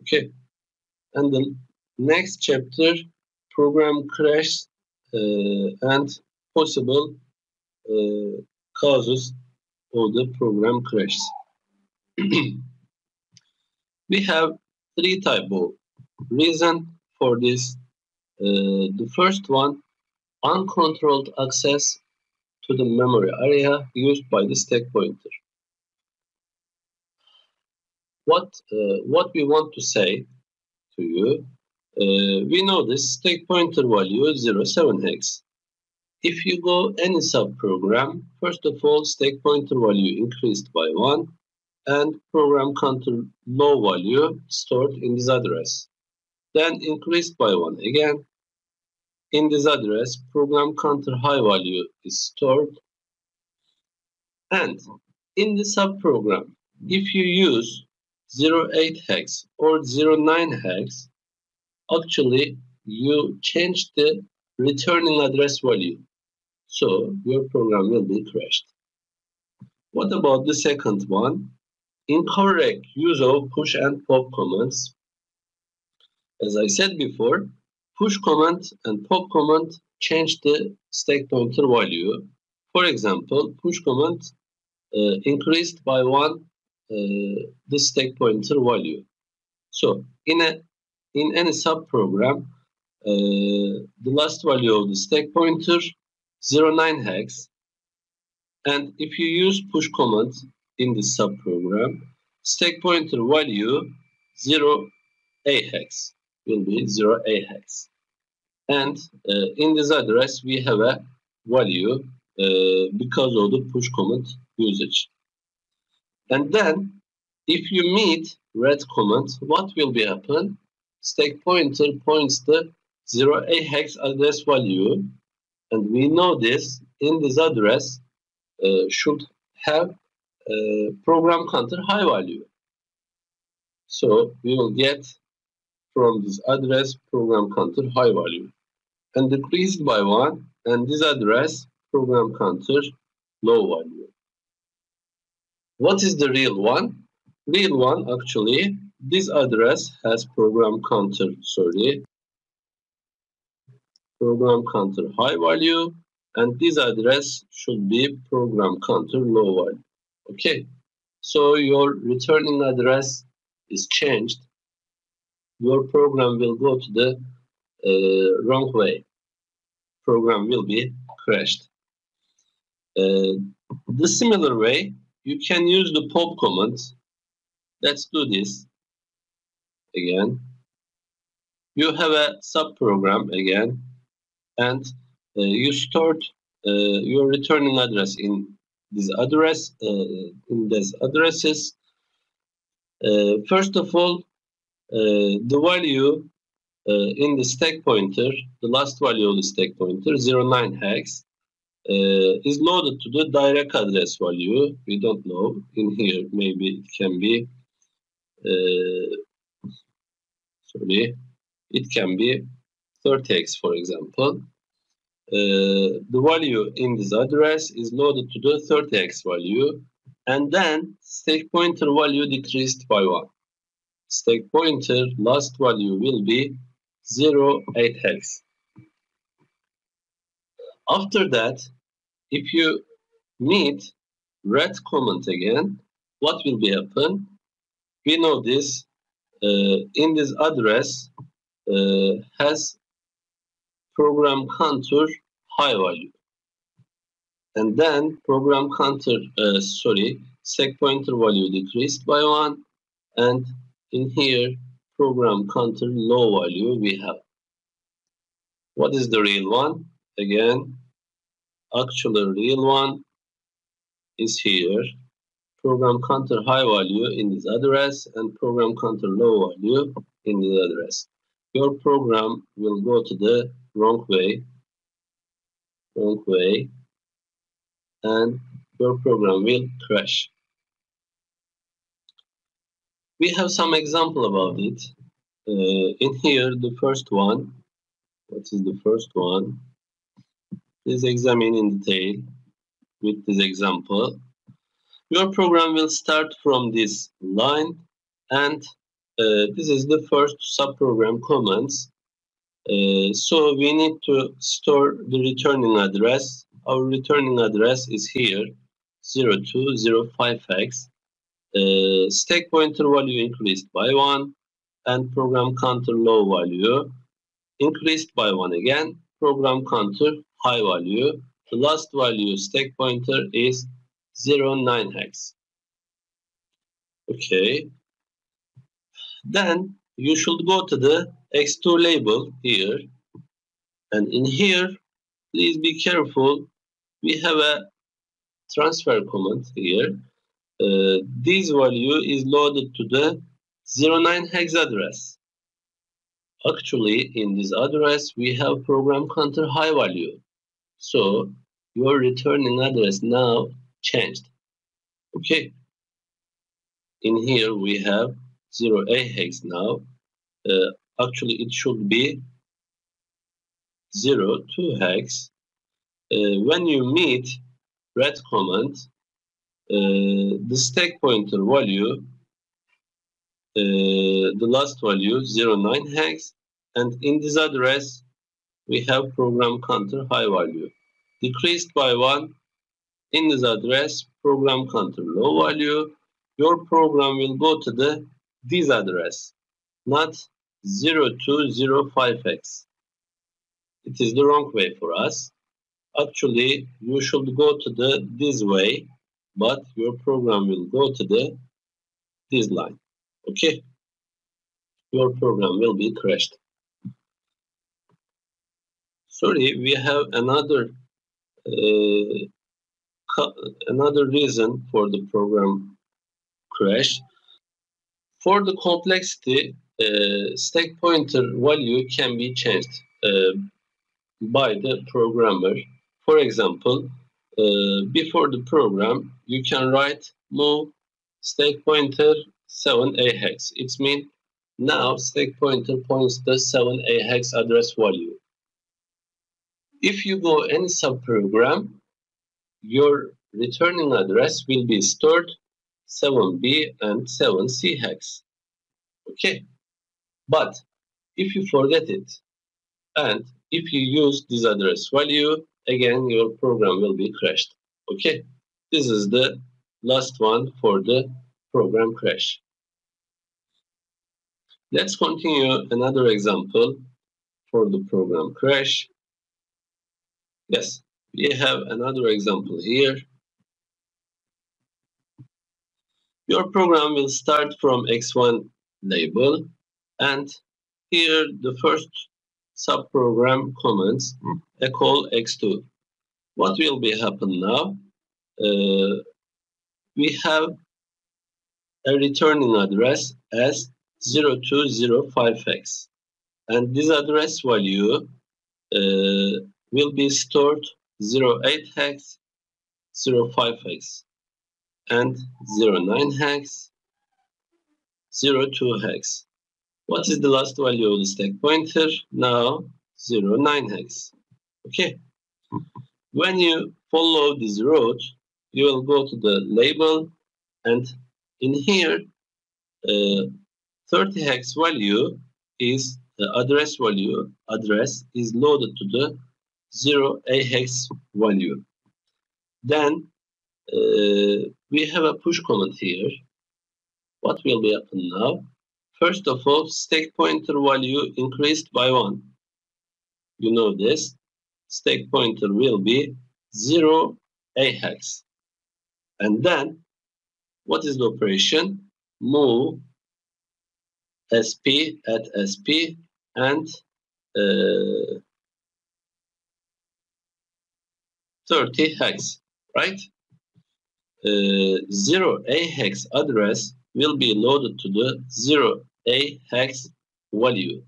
Okay, and the next chapter, program crash and possible uh, causes of the program crash. We have three type of reason for this. The first one, uncontrolled access to the memory area used by the stack pointer. What we want to say to you, we know this stack pointer value is 07 hex. If you go any subprogram, first of all, stack pointer value increased by 1 and program counter low value stored in this address. Then increased by 1 again. In this address, program counter high value is stored. And in the subprogram, if you use 08 hex or 09 hex, actually you change the returning address value. So your program will be crashed. What about the second one? Incorrect use of push and pop commands. As I said before, push command and pop command change the stack pointer value. For example, push command increased by 1 the stack pointer value. So in any subprogram, the last value of the stack pointer 09 hex, and if you use push command in this subprogram, stack pointer value 0a hex will be 0a hex, and in this address we have a value because of the push command usage. And then if you meet red command, what will be happen? Stack pointer points the 0a hex address value, and we know this in this address should have program counter high value. So we will get from this address program counter high value and decreased by 1, and this address program counter low value. What is the real one? Real one, actually, this address has program counter high value, and this address should be program counter low value. Okay, so your returning address is changed. Your program will go to the wrong way. Program will be crashed. The similar way, you can use the pop command. Let's do this again. You have a subprogram again, and you stored your returning address in this address, in these addresses. First of all, the value in the stack pointer, the last value of the stack pointer, 09 hex, is loaded to the direct address value. We don't know. In here, maybe it can be, it can be 30x, for example. The value in this address is loaded to the 30x value, and then stack pointer value decreased by 1. Stack pointer last value will be 08 hex. After that, if you meet red command again, what will be happen? We know this in this address has program counter high value, and then program counter stack pointer value decreased by 1, and in here program counter low value we have. What is the real one? Again, actually real one is here. Program counter high value in this address and program counter low value in this address. Your program will go to the wrong way, and your program will crash. We have some example about it. In here, the first one. What is the first one? Please examine in detail with this example. Your program will start from this line, and This is the first subprogram comments. So we need to store the returning address. Our returning address is here, 0205x. Stack pointer value increased by 1, and program counter low value increased by 1 again. Program counter high value. The last value stack pointer is 09hex. Okay. Then you should go to the X2 label here. And in here, please be careful. We have a transfer command here. This value is loaded to the 09 hex address. Actually, in this address, we have program counter high value. So your returning address now changed. Okay. In here, we have 0A hex now. Actually, it should be 02 hex. When you meet red command, the stack pointer value, the last value 09 hex, and in this address we have program counter high value decreased by 1. In this address program counter low value. Your program will go to this address, not 0205x. It is the wrong way for us. Actually, you should go to this way, but your program will go to this line. Okay, your program will be crashed. Sorry, we have another reason for the program crash. For the complexity, stack pointer value can be changed by the programmer. For example, before the program, you can write move stack pointer 7A hex. It means now stack pointer points the 7A hex address value. If you go any subprogram, your returning address will be stored 7B and 7C hex. Okay, but if you forget it and if you use this address value, again your program will be crashed. Okay, this is the last one for the program crash. Let's continue another example for the program crash. Yes, we have another example here. Your program will start from X1 label, and here the first subprogram comments equal X2. What will be happen now? We have a returning address as 0205x, and this address value will be stored 08 hex, 05 hex, and 09 hex, 02 hex. What is the last value of the stack pointer? Now 09 hex. Okay. When you follow this route, you will go to the label, and in here 30 hex value is the address value. Address is loaded to the 0A hex value. Then we have a push command here. What will be happen now? First of all, stack pointer value increased by 1. You know this. Stack pointer will be 0A hex. And then, what is the operation? Move SP at SP and 30 hex, right? 0A hex address will be loaded to the 0A hex value.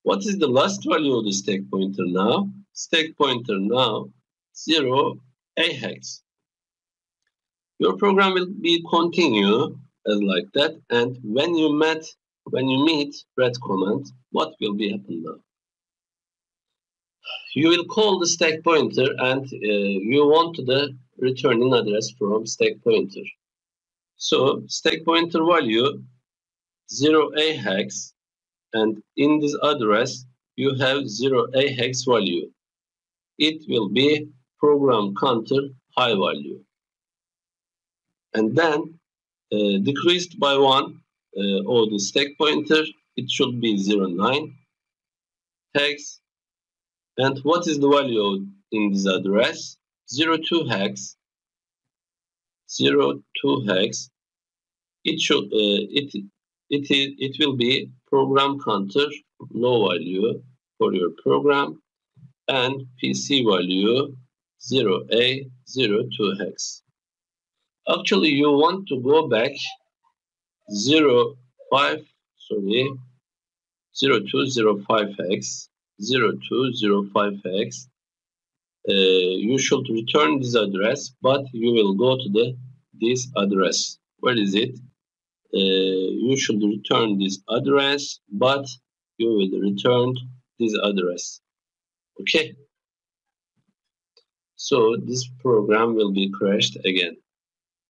What is the last value of the stack pointer now? Stack pointer now 0A hex. Your program will be continue as like that, and when you meet red command, what will be happen now? You will call the stack pointer and you want the returning address from stack pointer. So stack pointer value 0A hex, and in this address you have 0A hex value. It will be program counter high value. And then decreased by 1 or the stack pointer, it should be 09 hex. And what is the value in this address? 02 hex. 02 hex. It will be program counter low value for your program, and PC value 0A 02 hex. Actually, you want to go back 0205 hex. 0205 hex. You should return this address, but you will go to this address. Where is it? You should return this address, but you will return this address. Okay. So this program will be crashed again.